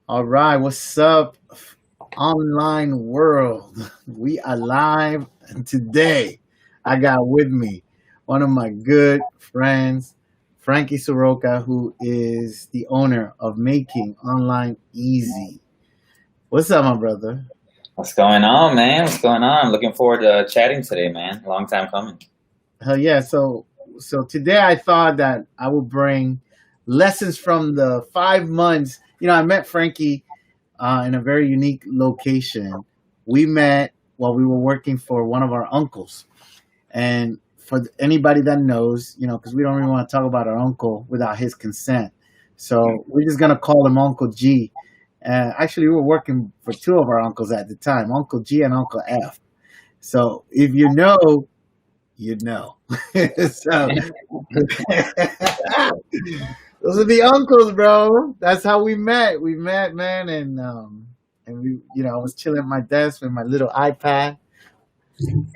All right, what's up, online world? We are live today. I got with me one of my good friends, Frankie Soroka, who is the owner of Making Online Easy. What's up, my brother? What's going on, man? What's going on? Looking forward to chatting today, man. Long time coming. Hell yeah! So today I thought that I would bring lessons from the 5 months. I met Frankie in a very unique location. We met while we were working for one of our uncles. And for anybody that knows, because we don't really want to talk about our uncle without his consent. So we're just going to call him Uncle G. Actually, we were working for two of our uncles at the time, Uncle G and Uncle F. So if you know, you know. So those are the uncles, bro. That's how we met. We met, man, and we, I was chilling at my desk with my little iPad,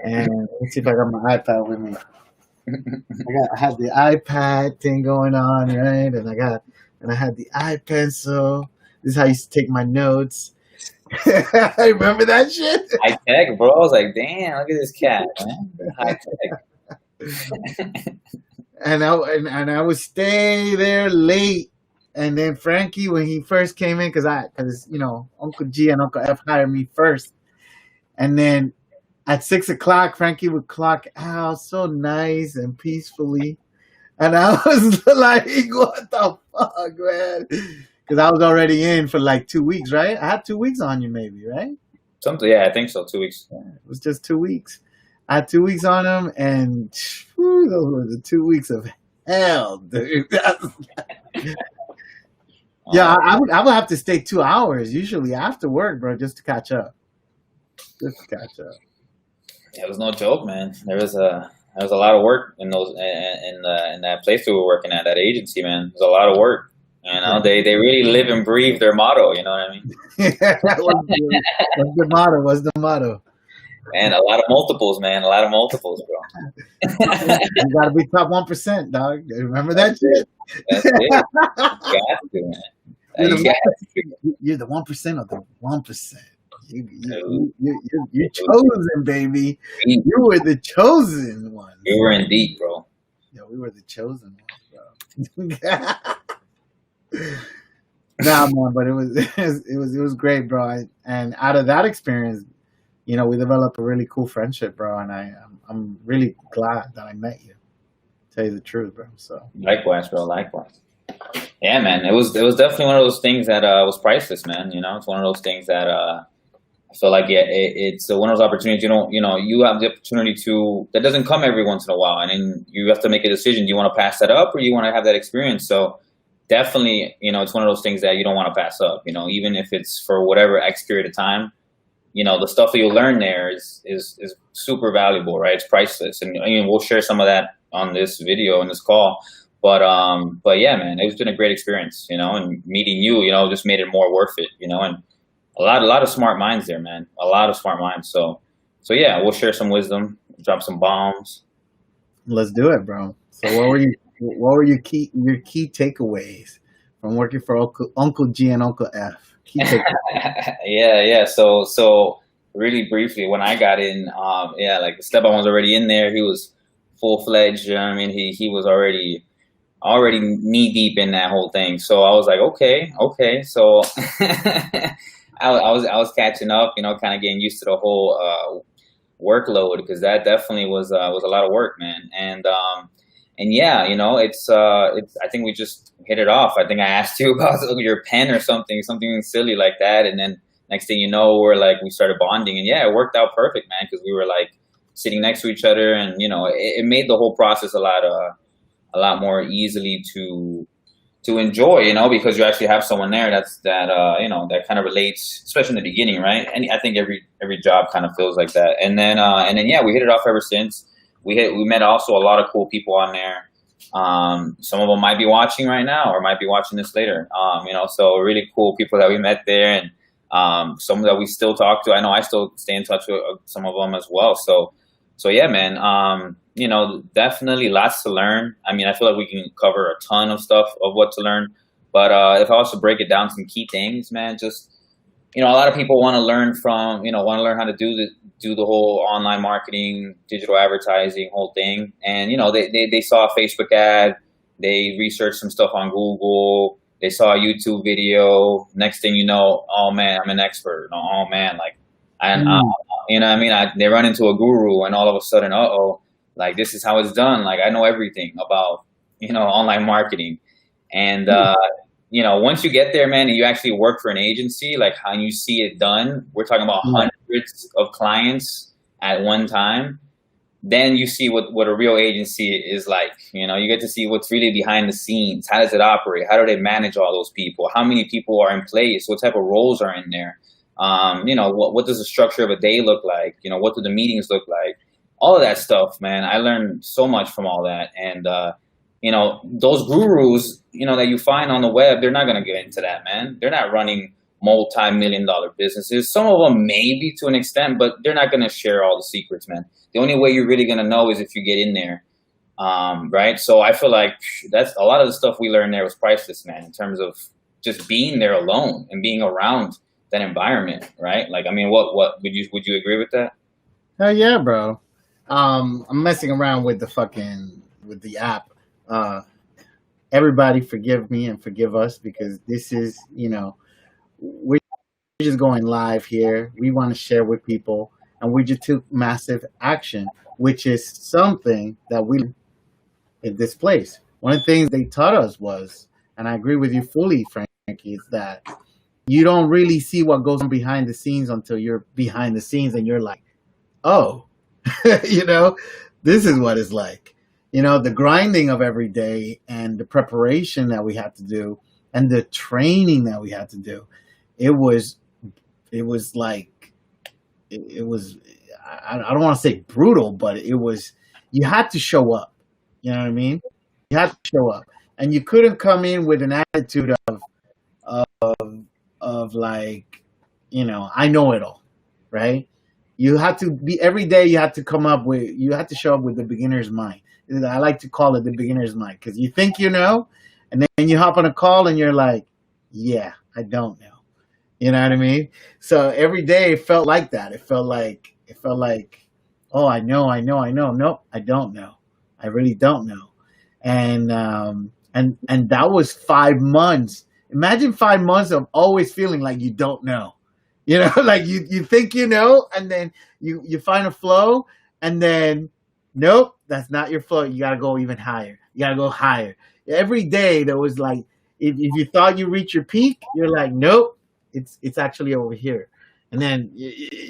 and let's see if I got my iPad with me. I had the iPad thing going on, right, and I had the iPencil. This is how I used to take my notes. I remember that shit. High tech, bro. I was like, damn, look at this cat, man. High tech. And I would stay there late. And then Frankie, when he first came in, because Uncle G and Uncle F hired me first, and then at 6 o'clock, Frankie would clock out so nice and peacefully, and I was like, "What the fuck, man?" Because I was already in for like 2 weeks, right? I had 2 weeks on you, maybe, right? Something, yeah, I think so. 2 weeks. It was just 2 weeks. I had 2 weeks on him, and whew, those were the 2 weeks of hell, dude. Yeah, I would have to stay 2 hours usually after work, bro, just to catch up. Just to catch up. It was no joke, man. There was a lot of work in those in that place we were working at, that agency, man. There's a lot of work. They really live and breathe their motto. You know what I mean? What's the motto? What's the motto? And a lot of multiples, man. A lot of multiples, bro. You gotta be top 1%, dog. Remember that shit? That's it. You got to, man. You got to. You're the 1% of the 1%. You're chosen, baby. You were the chosen one. You were in deep, bro. Yeah, we were the chosen ones, bro. Nah, man, but it was great, bro. And out of that experience, we developed a really cool friendship, bro. And I'm really glad that I met you. To tell you the truth, bro. So Likewise, bro. Likewise. Yeah, man. It was definitely one of those things that was priceless, man. It's one of those things that I feel like it's one of those opportunities. You have the opportunity that doesn't come every once in a while, and then you have to make a decision. Do you want to pass that up, or you want to have that experience? So definitely, it's one of those things that you don't want to pass up. Even if it's for whatever X period of time. The stuff that you'll learn there is super valuable, right? It's priceless, and we'll share some of that on this video and this call. But yeah, man, it's been a great experience, and meeting you, just made it more worth it, and a lot of smart minds there, man. A lot of smart minds. So yeah, we'll share some wisdom, drop some bombs. let's do it, bro. So what were your key takeaways from working for Uncle G and Uncle F? Key takeaways. Yeah. So really briefly, when I got in, like Esteban was already in there. He was full fledged. You know what I mean? He was already knee deep in that whole thing. So I was like, okay. So I was catching up, kind of getting used to the whole workload, because that definitely was a lot of work, man. And yeah, it's I think we just hit it off. I think I asked you about your pen or something silly like that, and then next thing you know, we started bonding, and yeah, it worked out perfect, man, because we were like sitting next to each other, and it made the whole process a lot more easily to enjoy, because you actually have someone there that kind of relates, especially in the beginning, right? And I think every job kind of feels like that. And then yeah, we hit it off ever since. We met also a lot of cool people on there. Some of them might be watching right now or might be watching this later. So really cool people that we met there, and some that we still talk to. I know I still stay in touch with some of them as well. So yeah, man. Definitely lots to learn. I mean, I feel like we can cover a ton of stuff of what to learn. But if I was to break it down, some key things, man, just, a lot of people want to learn want to learn how to do the whole online marketing, digital advertising, whole thing. And, they saw a Facebook ad, they researched some stuff on Google, they saw a YouTube video. Next thing you know, oh man, I'm an expert. Oh man, like, and you know what I mean? They run into a guru, and all of a sudden, like, this is how it's done. Like, I know everything about, online marketing. And, once you get there, man, and you actually work for an agency, like how you see it done, we're talking about hundreds of clients at one time. Then you see what a real agency is like. You get to see what's really behind the scenes. How does it operate? How do they manage all those people? How many people are in place? What type of roles are in there? What does the structure of a day look like? What do the meetings look like? All of that stuff, man. I learned so much from all that. And, those gurus, that you find on the web, they're not going to get into that, man. They're not running multi-million-dollar businesses. Some of them maybe to an extent, but they're not going to share all the secrets, man. The only way you're really going to know is if you get in there. Right. So I feel like that's a lot of the stuff we learned there was priceless, man, in terms of just being there alone and being around that environment. Right. Like, I mean, what would you agree with that? Hell yeah, bro. I'm messing around with the app. Everybody forgive me and forgive us, because this is, we're just going live here. We want to share with people, and we just took massive action, which is something that we in this place. One of the things they taught us was, and I agree with you fully, Frankie, is that you don't really see what goes on behind the scenes until you're behind the scenes and you're like, oh, this is what it's like. The grinding of every day and the preparation that we had to do and the training that we had to do. It was like, I don't want to say brutal, but you had to show up. You know what I mean? You had to show up, and you couldn't come in with an attitude of like, I know it all, right? You had to be every day. You had to show up with the beginner's mind. I like to call it the beginner's mind, because you think and then you hop on a call and you're like, yeah, I don't know. You know what I mean? So every day it felt like that. It felt like, oh, I know. Nope, I don't know. I really don't know. And that was 5 months. Imagine 5 months of always feeling like you don't know. Like you think and then you find a flow, and then nope, that's not your flow. You gotta go even higher. You gotta go higher. Every day there was like, if you thought you reached your peak, you're like, nope, it's actually over here. And then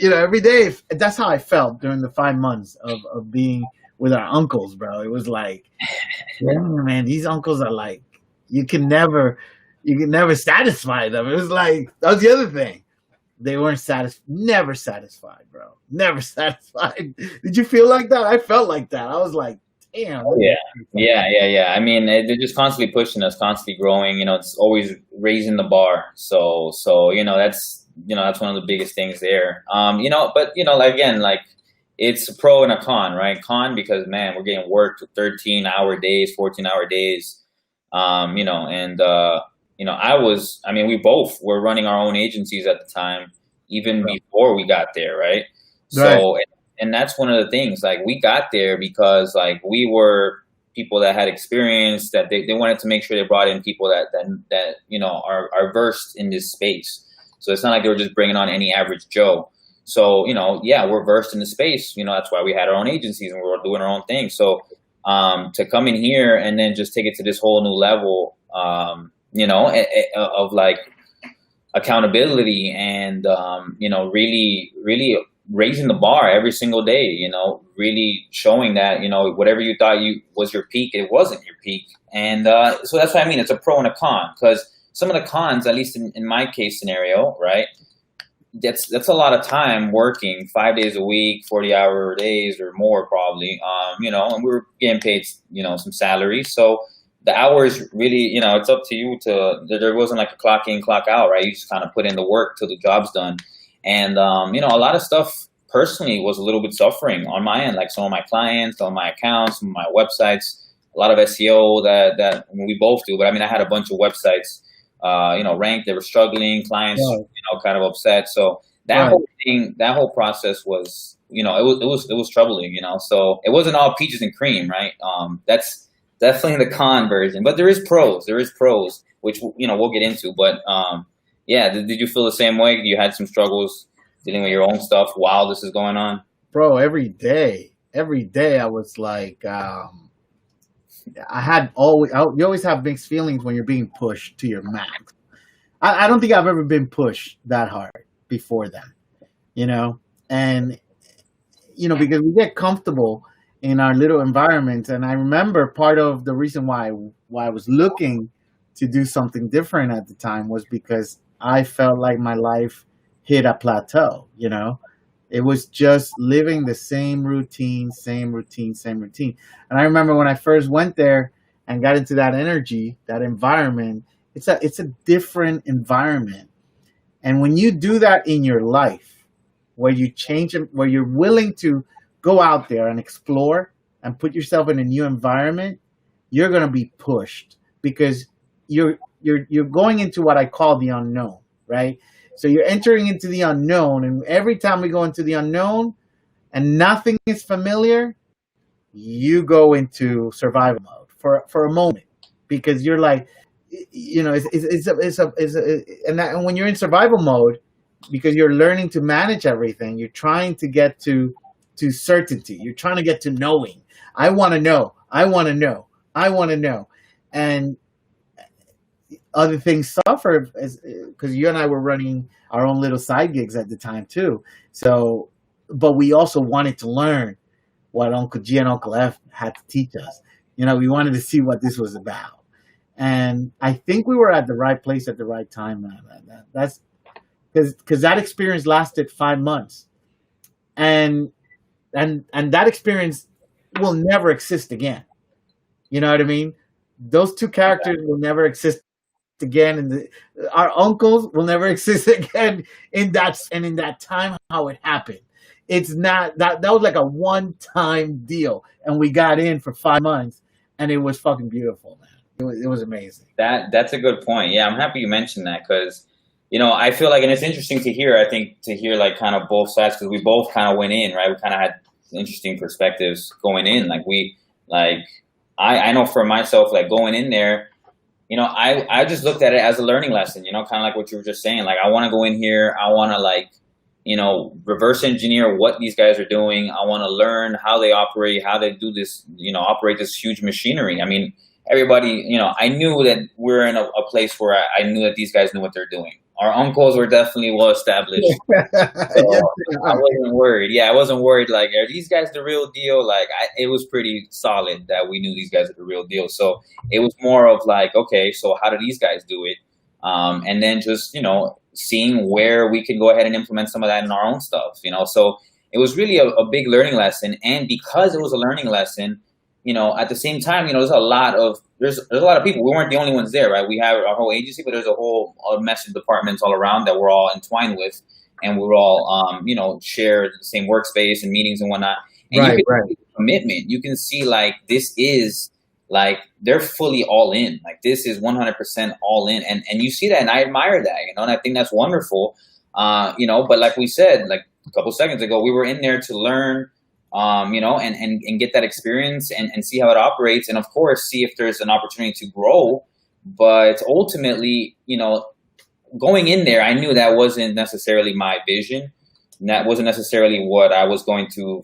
every day, that's how I felt during the 5 months of being with our uncles, bro. It was like, yeah, man, these uncles are like, you can never satisfy them. It was like, that was the other thing. They weren't never satisfied, bro. Never satisfied. Did you feel like that? I felt like that. I was like, damn. Yeah. I mean, they're just constantly pushing us, constantly growing. It's always raising the bar. So that's one of the biggest things there. Again, like, it's a pro and a con, right? Con, because, man, we're getting worked 13-hour days, 14-hour days. We both were running our own agencies at the time, even before we got there, right? So, and that's one of the things, like, we got there because, like, we were people that had experience, that they wanted to make sure they brought in people that are versed in this space. So it's not like they were just bringing on any average Joe. So, we're versed in the space. That's why we had our own agencies and we were doing our own thing. So to come in here and then just take it to this whole new level, of like accountability and, really, really raising the bar every single day, really showing that, whatever you thought was your peak, it wasn't your peak. And so that's what I mean. It's a pro and a con, because some of the cons, at least in my case scenario, right, that's a lot of time working 5 days a week, 40-hour days or more probably, and we were getting paid, some salary. So the hours really, it's up to you there wasn't like a clock in, clock out, right? You just kind of put in the work till the job's done. And, a lot of stuff personally was a little bit suffering on my end, like some of my clients, some of my accounts, some of my websites, a lot of SEO that we both do. But I mean, I had a bunch of websites ranked. They were struggling, clients, Right. kind of upset. So that Right. whole thing, that whole process was, it was troubling, so it wasn't all peaches and cream, right? That's definitely the con version, but there is pros, which, we'll get into. But yeah, did you feel the same way? You had some struggles dealing with your own stuff while this is going on? Bro, every day I was like, I had always, you always have mixed feelings when you're being pushed to your max. I don't think I've ever been pushed that hard before then, you know? And, because we get comfortable in our little environments. And I remember part of the reason why I was looking to do something different at the time was because I felt like my life hit a plateau, It was just living the same routine, same routine, same routine. And I remember when I first went there and got into that energy, that environment, it's a different environment. And when you do that in your life, where you change it, where you're willing to go out there and explore and put yourself in a new environment, you're going to be pushed because you're going into what I call the unknown, right? So you're entering into the unknown, and every time we go into the unknown and nothing is familiar, you go into survival mode for a moment because you're like, and when you're in survival mode, because you're learning to manage everything, you're trying to get to certainty. You're trying to get to knowing. I want to know. I want to know. I want to know, and other things suffer because you and I were running our own little side gigs at the time too. So, but we also wanted to learn what Uncle G and Uncle F had to teach us. We wanted to see what this was about, and I think we were at the right place at the right time, man. That's because that experience lasted 5 months, and that experience will never exist again. You know what I mean? Those two characters will never exist again, and our uncles will never exist again in that time how it happened. It's not that was like a one time deal, and we got in for 5 months, and it was fucking beautiful, man. It was amazing. That's a good point. Yeah, I'm happy you mentioned that because, I feel like, and it's interesting to hear. I think to hear like kind of both sides because we both kind of went in, right. We kind of had interesting perspectives going in. I know for myself, like going in there, I just looked at it as a learning lesson. Kind of like what you were just saying. Like I want to go in here. I want to reverse engineer what these guys are doing. I want to learn how they operate, how they do this. Operate this huge machinery. I mean, everybody, I knew that we're in a place where I knew that these guys knew what they're doing. Our uncles were definitely well established. So Yes, I wasn't worried. Yeah, I wasn't worried. Like, are these guys the real deal? Like, it was pretty solid that we knew these guys are the real deal. So it was more of like, okay, so how do these guys do it? And then just, seeing where we can go ahead and implement some of that in our own stuff, So it was really a big learning lesson. And because it was a learning lesson, at the same time, there's a lot of people. We weren't the only ones there, right? We have our whole agency, but there's a whole mess of departments all around that we're all entwined with, and we're all, share the same workspace and meetings and whatnot. And you can see the commitment. You can see like this is like they're fully all in. Like this is 100% all in, and you see that, and I admire that, and I think that's wonderful. But like we said, like a couple seconds ago, we were in there to learn. And get that experience and see how it operates. And of course, see if there's an opportunity to grow. But ultimately, going in there, I knew that wasn't necessarily my vision. And that wasn't necessarily what I was going to,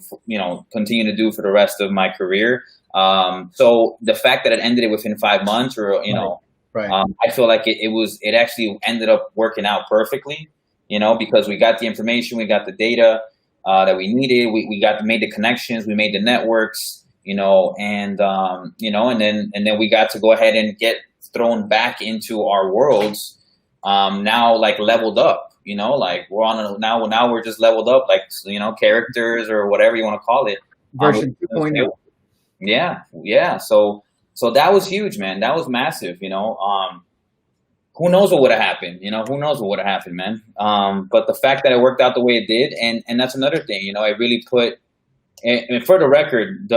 continue to do for the rest of my career. So the fact that it ended it within 5 months Right. I feel like it actually ended up working out perfectly, because we got the information, we got the data, that we needed. We made the connections, we made the networks, and then we got to go ahead and get thrown back into our worlds. Now like leveled up, like we're on now we're just leveled up, like, characters or whatever you want to call it. Version 2.0. Yeah. So that was huge, man. That was massive, who knows what would have happened? Who knows what would have happened, man? But the fact that it worked out the way it did, and that's another thing, it really put. And for the record,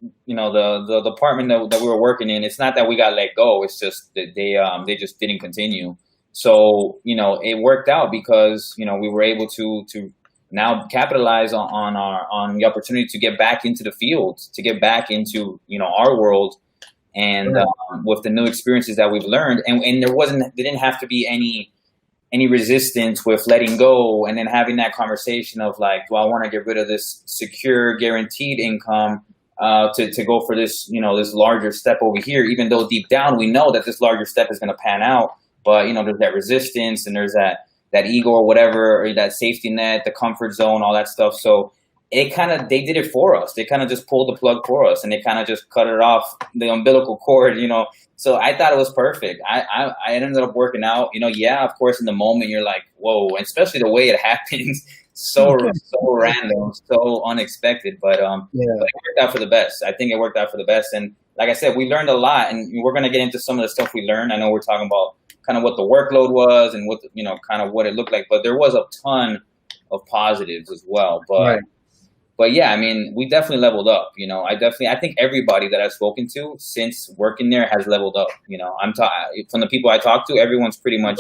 the department that we were working in, it's not that we got let go. It's just that they just didn't continue. So, it worked out because, we were able to now capitalize on the opportunity to get back into the field, to get back into, our world, and Right. with the new experiences that we've learned. And there didn't have to be any resistance with letting go, and then having that conversation of like, do I want to get rid of this secure, guaranteed income to go for this, this larger step over here, even though deep down we know that this larger step is going to pan out. But, there's that resistance, and there's that ego or whatever, or that safety net, the comfort zone, all that stuff. So they did it for us. They kind of just pulled the plug for us, and they kind of just cut it off, the umbilical cord, So I thought it was perfect. I ended up working out, yeah, of course, in the moment you're like, whoa, and especially the way it happens, so random, so unexpected. But Yeah. it worked out for the best. I think it worked out for the best. And like I said, we learned a lot, and we're going to get into some of the stuff we learned. I know we're talking about kind of what the workload was and what, kind of what it looked like, but there was a ton of positives as well. Right. But yeah, I mean, we definitely leveled up. I think everybody that I've spoken to since working there has leveled up. From the people I talk to, everyone's pretty much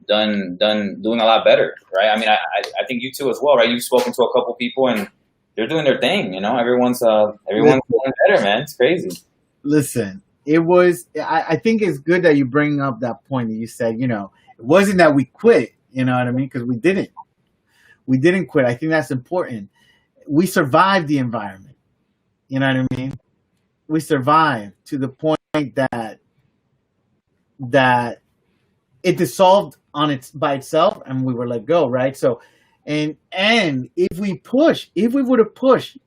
done doing a lot better, right? I mean, I think you too as well, right? You've spoken to a couple people, and they're doing their thing. Everyone's doing better, man. It's crazy. Listen, it was. I think it's good that you bring up that point that you said. It wasn't that we quit. You know what I mean? Because we didn't. We didn't quit. I think that's important. We survived the environment. You know what I mean? We survived to the point that it dissolved by itself, and we were let go. Right. So, and if we would have pushed,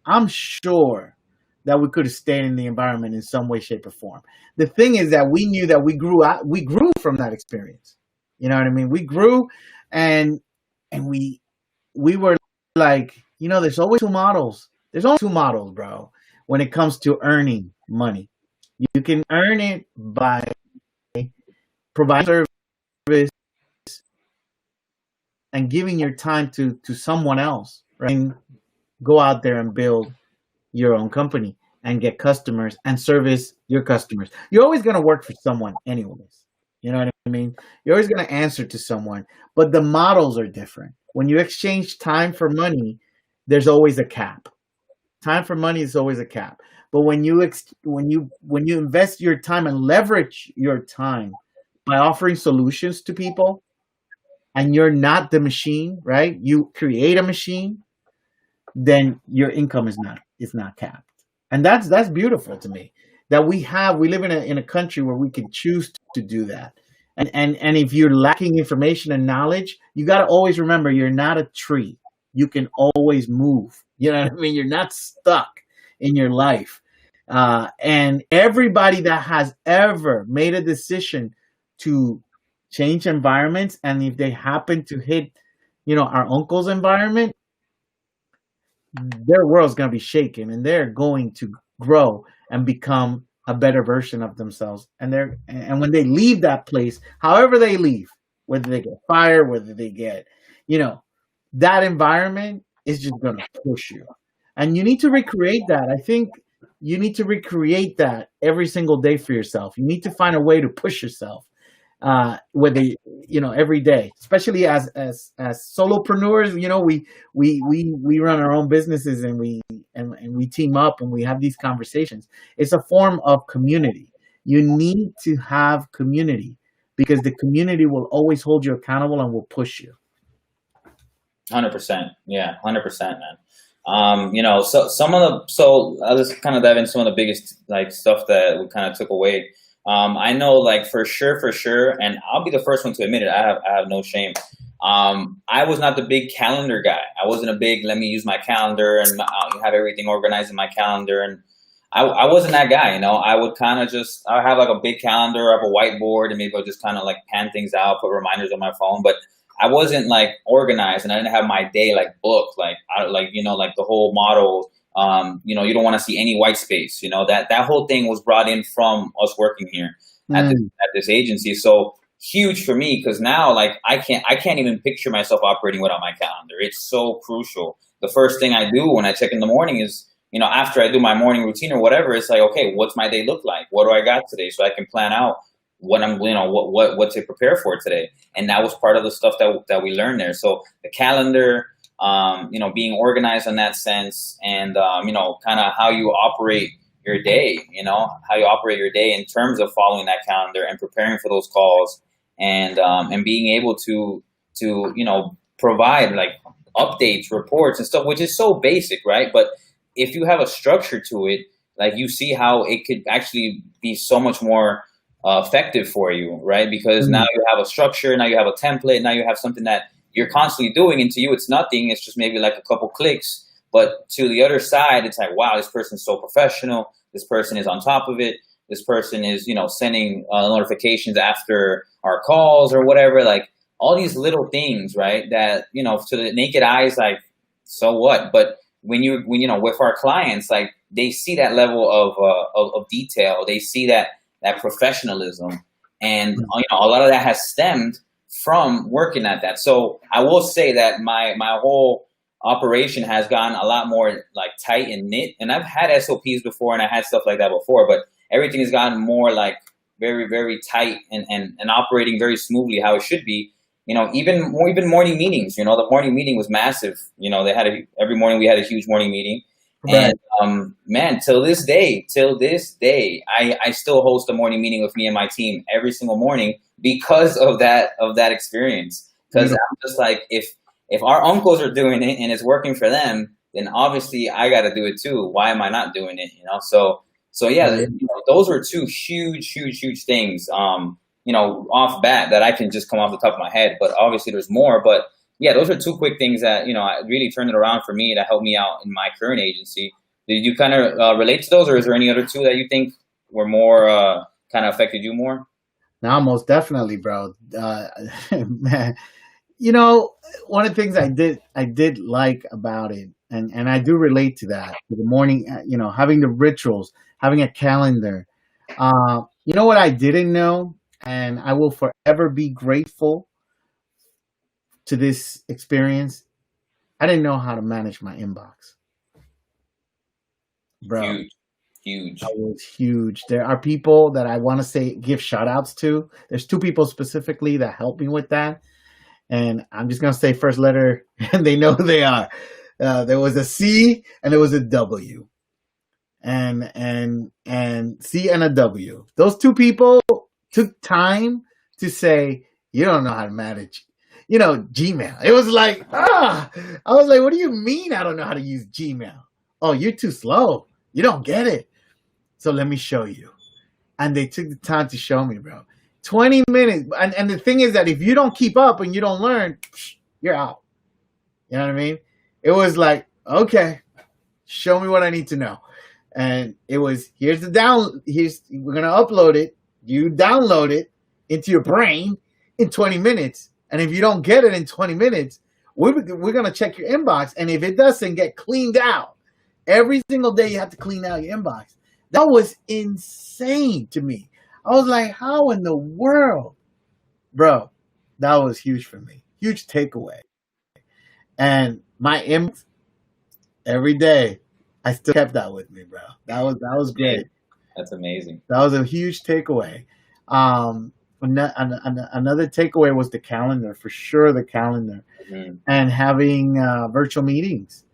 I'm sure that we could have stayed in the environment in some way, shape, or form. The thing is that we knew that we grew from that experience. You know what I mean? We grew, and we were like, there's always two models. There's only two models, bro, when it comes to earning money. You can earn it by providing service and giving your time to someone else, right? And go out there and build your own company and get customers and service your customers. You're always going to work for someone anyways. You know what I mean? You're always going to answer to someone, but the models are different. When you exchange time for money, there's always a cap. Time for money is always a cap. But when you invest your time and leverage your time by offering solutions to people, and you're not the machine, right? You create a machine, then your income is not capped, and that's beautiful to me. That we live in a country where we can choose to do that. And if you're lacking information and knowledge, you got to always remember you're not a tree. You can always move. You know what I mean? You're not stuck in your life. And everybody that has ever made a decision to change environments, and if they happen to hit, our uncle's environment, their world's going to be shaken, and they're going to grow and become a better version of themselves. And when they leave that place, however they leave, whether they get fired, whether they get, that environment is just going to push you. And you need to recreate that. I think you need to recreate that every single day for yourself. You need to find a way to push yourself, whether every day, especially as solopreneurs. We run our own businesses, and we team up, and we have these conversations. It's a form of community. You need to have community, because the community will always hold you accountable and will push you. 100%. Yeah, 100%, man. So I'll just kind of dive into some of the biggest like stuff that we kind of took away. I know, like, for sure, and I'll be the first one to admit it. I have no shame. I was not the big calendar guy. I wasn't a big, let me use my calendar and have everything organized in my calendar. And I wasn't that guy, I would kind of I have like a big calendar, I have a whiteboard, and maybe I'll just kind of like pan things out, put reminders on my phone. But I wasn't like organized, and I didn't have my day like booked, like the whole model. You don't want to see any white space. That whole thing was brought in from us working here at this agency. So huge for me, because now, like, I can't even picture myself operating without my calendar. It's so crucial. The first thing I do when I check in the morning is after I do my morning routine or whatever, it's like, okay, what's my day look like? What do I got today? So I can plan out what I'm, what to prepare for today. And that was part of the stuff that we learned there. So the calendar, being organized in that sense, and, kind of how you operate your day, how you operate your day in terms of following that calendar and preparing for those calls, and being able to, provide like updates, reports and stuff, which is so basic, right? But if you have a structure to it, like you see how it could actually be so much more effective for you, right? Because now you have a structure, now you have a template, now you have something that you're constantly doing, and to you it's nothing, it's just maybe like a couple clicks, but to the other side it's like, wow, this person's so professional, this person is on top of it, this person is sending notifications after our calls or whatever, like all these little things, right, that to the naked eyes, like, so what? But when you with our clients, like they see that level of detail, they see that professionalism, and a lot of that has stemmed from working at that. So I will say that my whole operation has gotten a lot more like tight and knit, and I've had SOPs before and I had stuff like that before, but everything has gotten more like very, very tight and operating very smoothly how it should be. Even morning meetings, the morning meeting was massive. They had every morning we had a huge morning meeting. Right. And man, till this day, I still host a morning meeting with me and my team every single morning because of that experience. Because I'm just like, if our uncles are doing it and it's working for them, then obviously I got to do it too. Why am I not doing it? So yeah, those were two huge things. Off bat that I can just come off the top of my head, but obviously there's more. But yeah, those are two quick things that, really turned it around for me to help me out in my current agency. Did you kind of relate to those, or is there any other two that you think were more kind of affected you more? No, most definitely, bro. Man, one of the things I did like about it, and I do relate to that, to the morning, having the rituals, having a calendar. What I didn't know, and I will forever be grateful to this experience, I didn't know how to manage my inbox. Bro. Huge. That was huge. There are people that I want to give shout outs to. There's two people specifically that helped me with that. And I'm just going to say first letter, and they know who they are. There was a C and there was a W. And C and a W. Those two people took time to say, you don't know how to manage, Gmail. It was like, I was like, what do you mean I don't know how to use Gmail? Oh, you're too slow. You don't get it. So let me show you. And they took the time to show me, bro. 20 minutes. And the thing is that if you don't keep up and you don't learn, you're out. You know what I mean? It was like, okay, show me what I need to know. And it was, we're going to upload it. You download it into your brain in 20 minutes. And if you don't get it in 20 minutes, we're going to check your inbox. And if it doesn't get cleaned out, every single day you have to clean out your inbox. That was insane to me. I was like, how in the world? Bro, that was huge for me. Huge takeaway. And my inbox, every day, I still kept that with me, bro. That was great. That's amazing. That was a huge takeaway. Another takeaway was the calendar, for sure, the calendar. Mm-hmm. And having virtual meetings.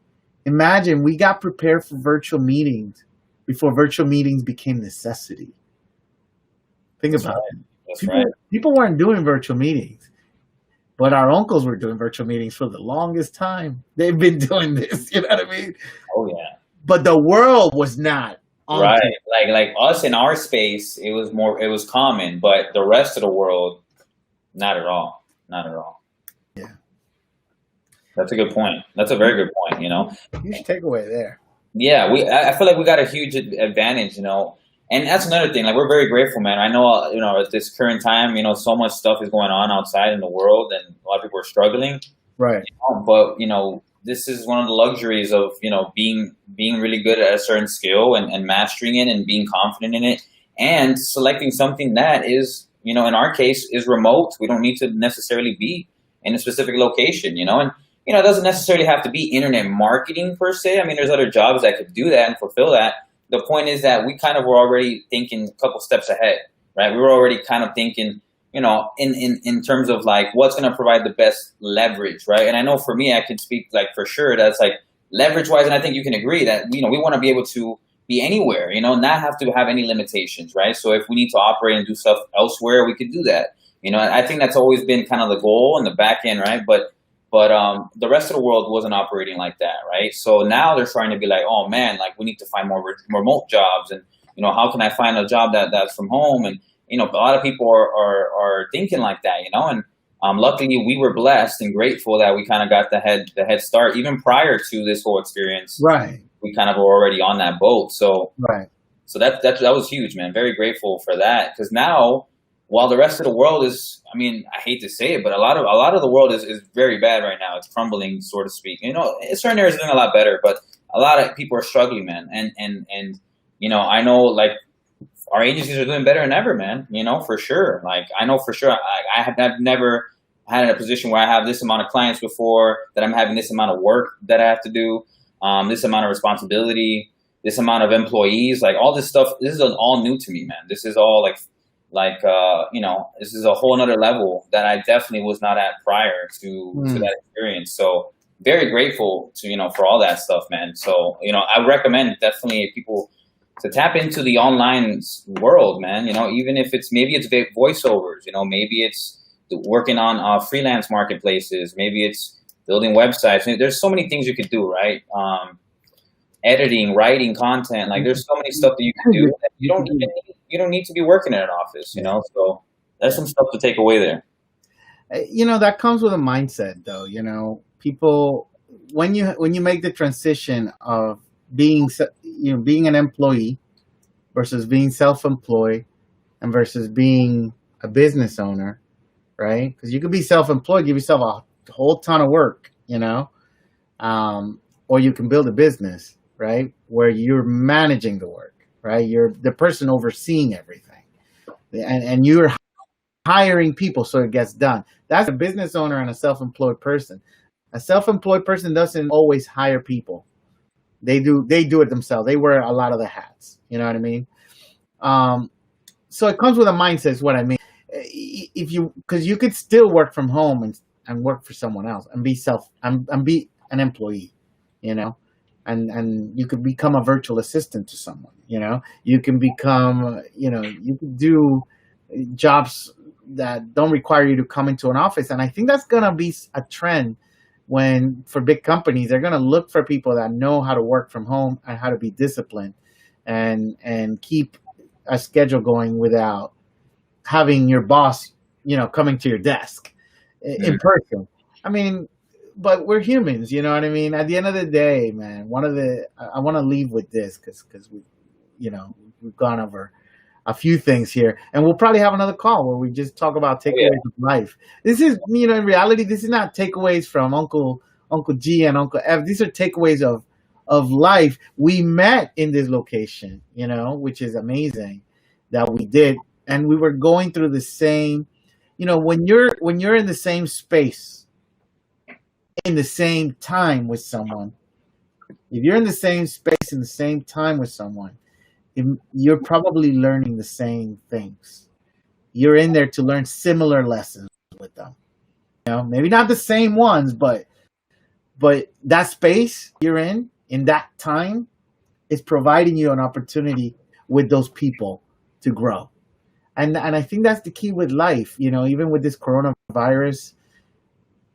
Imagine we got prepared for virtual meetings before virtual meetings became necessity. Think about it. That's right. People weren't doing virtual meetings, but our uncles were doing virtual meetings for the longest time. They've been doing this, you know what I mean? Oh, yeah. But the world was not. Right. Like us in our space, it was common, but the rest of the world, not at all. Not at all. Yeah. That's a good point. That's a very good point, Huge takeaway there. Yeah, I feel like we got a huge advantage, and that's another thing. Like, we're very grateful, man. I know, at this current time, so much stuff is going on outside in the world, and a lot of people are struggling. Right. But this is one of the luxuries of being really good at a certain skill and mastering it and being confident in it, and selecting something that is, in our case, is remote. We don't need to necessarily be in a specific location, and it doesn't necessarily have to be internet marketing per se. I mean, there's other jobs that could do that and fulfill that. The point is that we kind of were already thinking a couple steps ahead, right? We were already kind of thinking, in terms of like what's going to provide the best leverage, right? And I know for me, I can speak like for sure that's like leverage wise, and I think you can agree that we want to be able to be anywhere, not have to have any limitations, right? So if we need to operate and do stuff elsewhere, we could do that. I think that's always been kind of the goal in the back end, right? But the rest of the world wasn't operating like that, right? So now they're trying to be like, oh man, like we need to find more remote jobs, and how can I find a job that's from home? And a lot of people are thinking like that, and luckily we were blessed and grateful that we kind of got the head start even prior to this whole experience. Right. We kind of were already on that boat, so right. So that was huge, man. Very grateful for that, because now, while the rest of the world is, I mean, I hate to say it, but a lot of the world is very bad right now. It's crumbling, so to speak. Certain areas are doing a lot better, but a lot of people are struggling, man. And I know like our agencies are doing better than ever, man. For sure. Like I know for sure. I've never had a position where I have this amount of clients before, that I'm having this amount of work that I have to do, this amount of responsibility, this amount of employees, like all this stuff. This is all new to me, man. This is all like this is a whole nother level that I definitely was not at prior to that experience. So very grateful to, for all that stuff, man. So, I recommend definitely people to tap into the online world, man. Even if maybe it's voiceovers, maybe it's working on freelance marketplaces, maybe it's building websites. There's so many things you could do, right? Editing, writing content, like there's so many stuff that you can do that you don't need to be working in an office, so there's some stuff to take away there. That comes with a mindset though. People, when you make the transition of being being an employee versus being self-employed and versus being a business owner, right? Because you could be self-employed, give yourself a whole ton of work, or you can build a business, right, where you're managing the work, right? You're the person overseeing everything, and you're hiring people so it gets done. That's a business owner and a self-employed person. A self-employed person doesn't always hire people. They do it themselves. They wear a lot of the hats. You know what I mean? So it comes with a mindset, is what I mean. Because you could still work from home and work for someone else and be an employee, and you could become a virtual assistant to someone. You can become, you could do jobs that don't require you to come into an office. And I think that's going to be a trend for big companies. They're going to look for people that know how to work from home and how to be disciplined and keep a schedule going without having your boss, coming to your desk in person. I mean, but we're humans, you know what I mean? At the end of the day, man, I want to leave with this because we've gone over a few things here, and we'll probably have another call where we just talk about takeaways of life. This is, in reality, this is not takeaways from Uncle G and Uncle F. These are takeaways of life. We met in this location, which is amazing that we did, and we were going through the same. When you're in the same space, in the same time with someone, if you're in the same space in the same time with someone, you're probably learning the same things. You're in there to learn similar lessons with them. Maybe not the same ones, but that space you're in that time, is providing you an opportunity with those people to grow. And I think that's the key with life. Even with this coronavirus,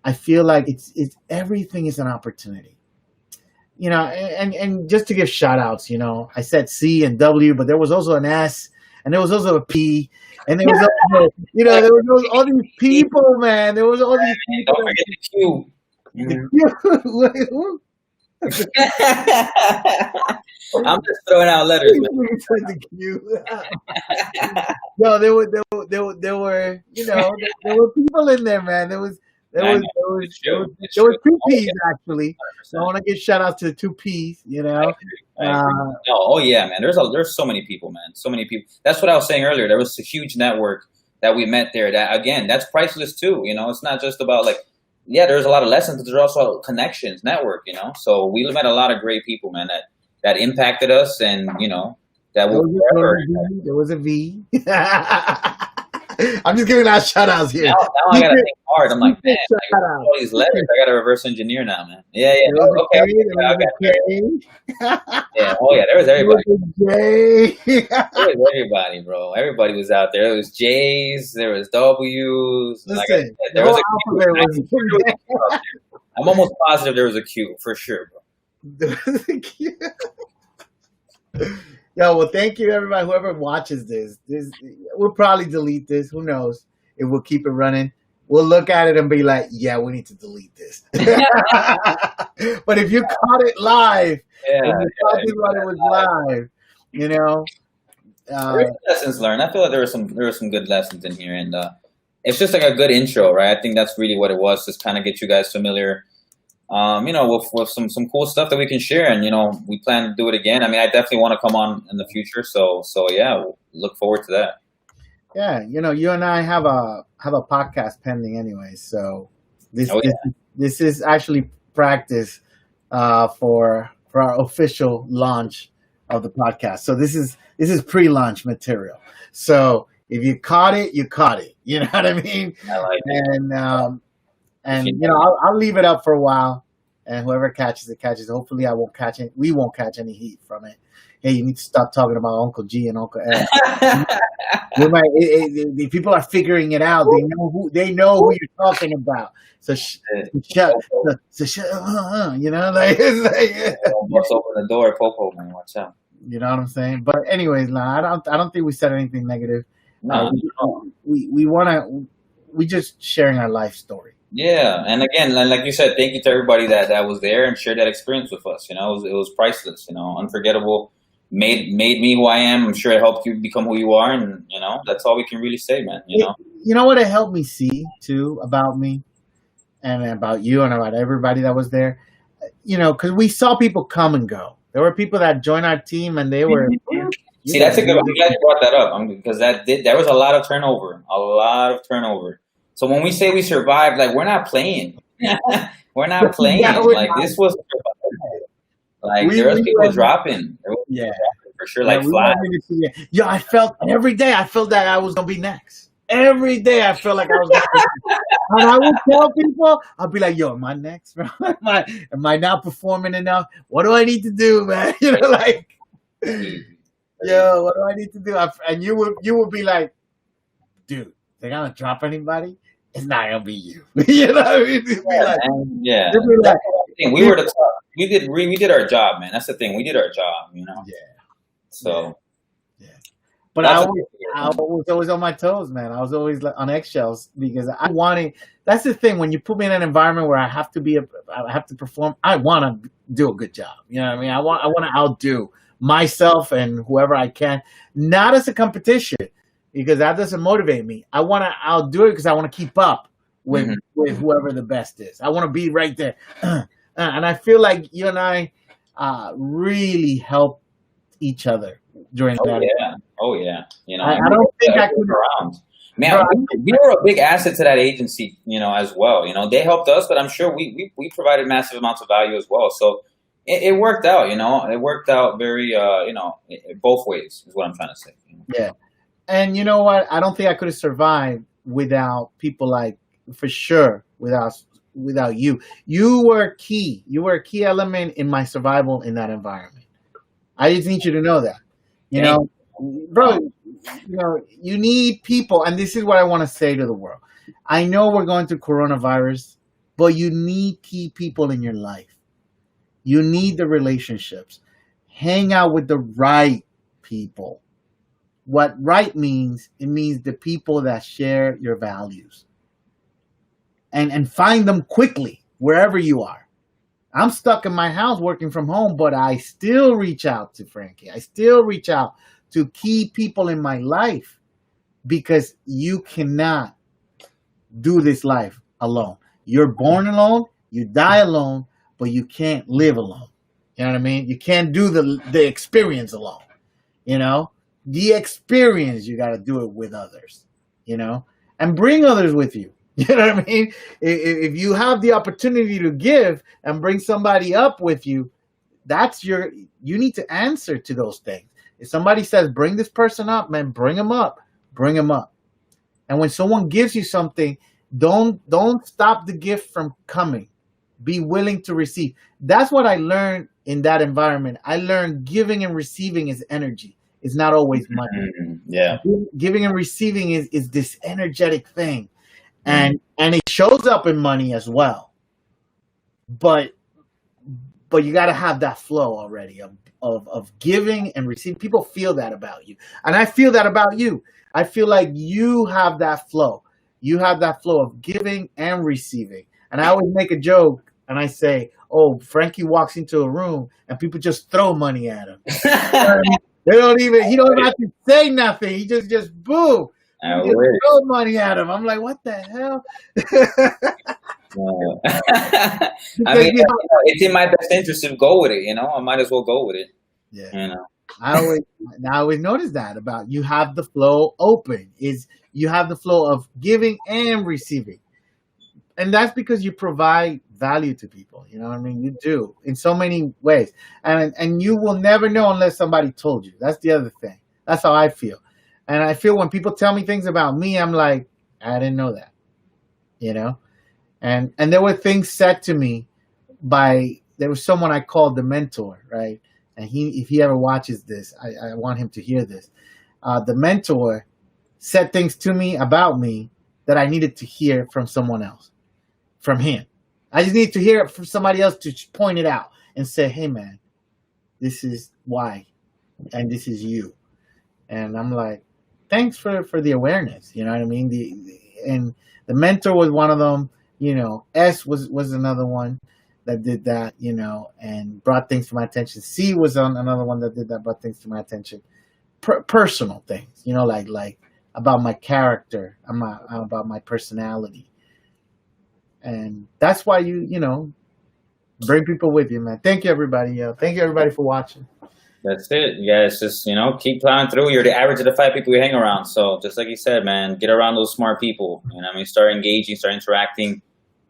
I feel like it's everything is an opportunity. And just to give shout outs, I said C and W, but there was also an S, and there was also a P, and there was also, there was all these people, man. There was all these people. Don't forget the Q. I'm just throwing out letters, man. No, there were people in there, man. There were two P's actually. So I want to give shout outs to the two P's. Oh yeah, man. There's so many people, man. So many people. That's what I was saying earlier. There was a huge network that we met there. That again, that's priceless too. It's not just about like yeah, there's a lot of lessons, but there's also connections, network, So we met a lot of great people, man, that impacted us, and that will forever. There was a V. I'm just giving out shout outs here. Now I gotta think hard. I'm like, man, I got all these letters. I gotta reverse engineer now, man. Yeah. Okay. Yeah. Oh yeah, there was everybody. There was everybody, bro. Everybody was out there. There was J's, there was W's. Listen, there was a Q. I'm almost positive there was a Q for sure, bro. Yo, well, thank you, everybody. Whoever watches this, we'll probably delete this. Who knows if we'll keep it running? We'll look at it and be like, yeah, we need to delete this. But if you caught it live, if you thought it was live, lessons learned. I feel like there were some good lessons in here, and it's just like a good intro, right? I think that's really what it was, just kind of get you guys familiar. With some cool stuff that we can share, and we plan to do it again. I mean, I definitely want to come on in the future, so yeah, we'll look forward to that. Yeah, you and I have a podcast pending anyway, so this is actually practice for our official launch of the podcast. So this is pre-launch material. So if you caught it, you caught it. You know what I mean? I like it. And I'll leave it up for a while, and whoever catches it catches. Hopefully, I won't catch it. We won't catch any heat from it. Hey, you need to stop talking about Uncle G and Uncle Ed. The people are figuring it out. They know who you're talking about. So shut. It's like Bust open the door, Popo, man. Watch out. You know what I'm saying? But anyways, I don't think we said anything negative. No, we just sharing our life story. Yeah, and again, like you said, thank you to everybody that was there and shared that experience with us. It was priceless. Unforgettable. Made me who I am. I'm sure it helped you become who you are, and that's all we can really say, man. You know what it helped me see too about me, and about you, and about everybody that was there. Because we saw people come and go. There were people that joined our team, and they were. See, that's a good. I'm glad you brought that up, because there was a lot of turnover. So when we say we survived, like, we're not playing. We're not playing. This was like there was people dropping. For sure, like flies. Yeah, I felt every day. I felt that I was gonna be next. Every day I felt like I was gonna be next. And I would tell people, I'll be like, "Yo, am I next, bro? Am I not performing enough? What do I need to do, man?" Yo, what do I need to do? And you would be like, "Dude, they're gonna drop anybody? It's not gonna be you." You know what I mean? Yeah. We were the top. We did our job, man. That's the thing. We did our job, Yeah. So. Yeah. But I was always on my toes, man. I was always on eggshells, because I wanted. That's the thing. When you put me in an environment where I have to perform, I want to do a good job. You know what I mean? I want to outdo myself and whoever I can, not as a competition, because that doesn't motivate me. I want to outdo it because I want to keep up with whoever the best is. I want to be right there. And I feel like you and I really helped each other during that. Oh yeah. I don't think I could around. Man, we were a big asset to that agency, as well. They helped us, but I'm sure we provided massive amounts of value as well. So it worked out. It worked out very, both ways is what I'm trying to say. Yeah. And you know what? I don't think I could have survived without people like, for sure, without you. You were key. You were a key element in my survival in that environment. I just need you to know that. Bro, you need people. And this is what I want to say to the world. I know we're going through coronavirus, but you need key people in your life. You need the relationships. Hang out with the right people. What right means, it means the people that share your values. And find them quickly, wherever you are. I'm stuck in my house working from home, but I still reach out to Franky. I still reach out to key people in my life, because you cannot do this life alone. You're born alone, you die alone, but you can't live alone. You know what I mean? You can't do the experience alone. The experience, you got to do it with others, and bring others with you. You know what I mean? If you have the opportunity to give and bring somebody up with you, that's your, you need to answer to those things. If somebody says, bring this person up, man, bring them up, bring them up. And when someone gives you something, don't stop the gift from coming. Be willing to receive. That's what I learned in that environment. I learned giving and receiving is energy. It's not always money. Yeah. Giving and receiving is this energetic thing. And it shows up in money as well. But you got to have that flow already of giving and receiving. People feel that about you. And I feel that about you. I feel like you have that flow. You have that flow of giving and receiving. And I always make a joke and I say, oh, Frankie walks into a room and people just throw money at him. They don't even, he don't have to say nothing. He just boom. Just throw money at him. I'm like, what the hell? I mean, it's in my best interest to go with it, you know. I might as well go with it. Yeah. You know. I always notice that about you. Have the flow open. Is you have the flow of giving and receiving, and that's because you provide value to people. You know what I mean? You do in so many ways, and you will never know unless somebody told you. That's the other thing. That's how I feel, and I feel when people tell me things about me, I'm like, I didn't know that, you know. And there were things said to me there was someone I called the mentor, right? And if he ever watches this, I want him to hear this. The mentor said things to me about me that I needed to hear from someone else, from him. I just need to hear it from somebody else to point it out and say, hey, man, this is why, and this is you. And I'm like, thanks for the awareness. You know what I mean? And the mentor was one of them. You know, S was another one that did that, you know, and brought things to my attention. C was on another one that did that, brought things to my attention. Personal things, you know, like about my character, about my personality. And that's why you know, bring people with you, man. Thank you, everybody. Thank you, everybody, for watching. That's it. You guys just, you know, keep plowing through. You're the average of the 5 people you hang around. So just like you said, man, get around those smart people. You know what I mean? Start engaging, start interacting.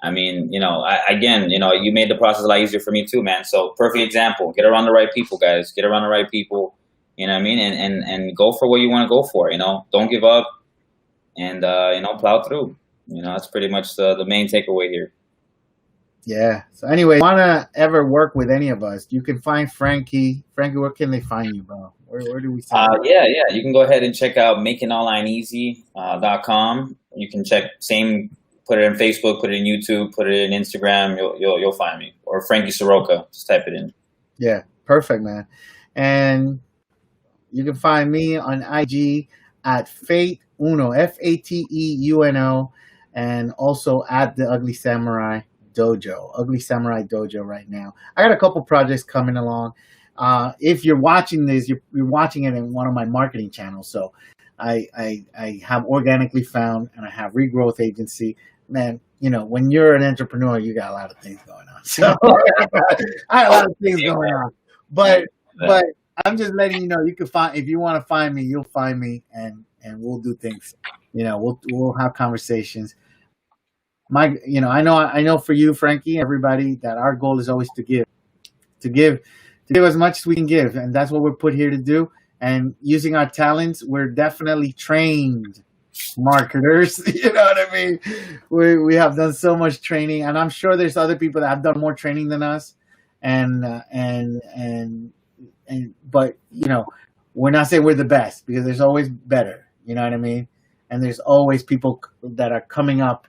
I mean, you know, again, you know, you made the process a lot easier for me too, man. So perfect example. Get around the right people, guys. Get around the right people. You know what I mean? And go for what you want to go for, you know. Don't give up and, you know, plow through. You know, that's pretty much the main takeaway here. Yeah. So anyway, if you want to ever work with any of us, you can find Frankie. Frankie, where can they find you, bro? Where do we see Yeah. You can go ahead and check out makingonlineeasy.com. You can check put it in Facebook, put it in YouTube, put it in Instagram. You'll find me. Or Frankie Soroka. Just type it in. Yeah, perfect, man. And you can find me on IG at Fateuno, FATEUNO, and also at the Ugly Samurai Dojo right now. I got a couple projects coming along. If you're watching this, you're watching it in one of my marketing channels. So I have Organically Found and I have Regrowth Agency. Man, you know, when you're an entrepreneur, you got a lot of things going on. So I have a lot of things going on. But I'm just letting you know, you can find, if you want to find me, you'll find me, and we'll do things. You know, we'll have conversations. You know, I know for you, Frankie, everybody, that our goal is always to give as much as we can give, and that's what we're put here to do. And using our talents, we're definitely trained marketers. You know what I mean? We have done so much training, and I'm sure there's other people that have done more training than us. But you know, we're not saying we're the best, because there's always better. You know what I mean? And there's always people that are coming up,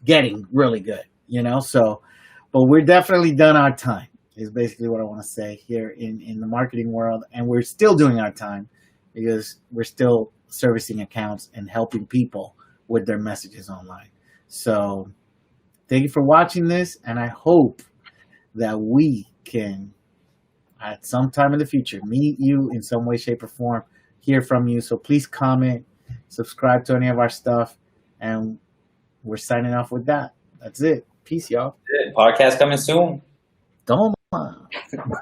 getting really good. You know, so, but we're definitely done our time. Is basically what I want to say here in the marketing world, and we're still doing our time because we're still servicing accounts and helping people with their messages online. So thank you for watching this, and I hope that we can at some time in the future meet you in some way, shape, or form, hear from you. So please comment, subscribe to any of our stuff, and we're signing off with that. That's it. Peace, y'all. Podcast coming soon. Toma.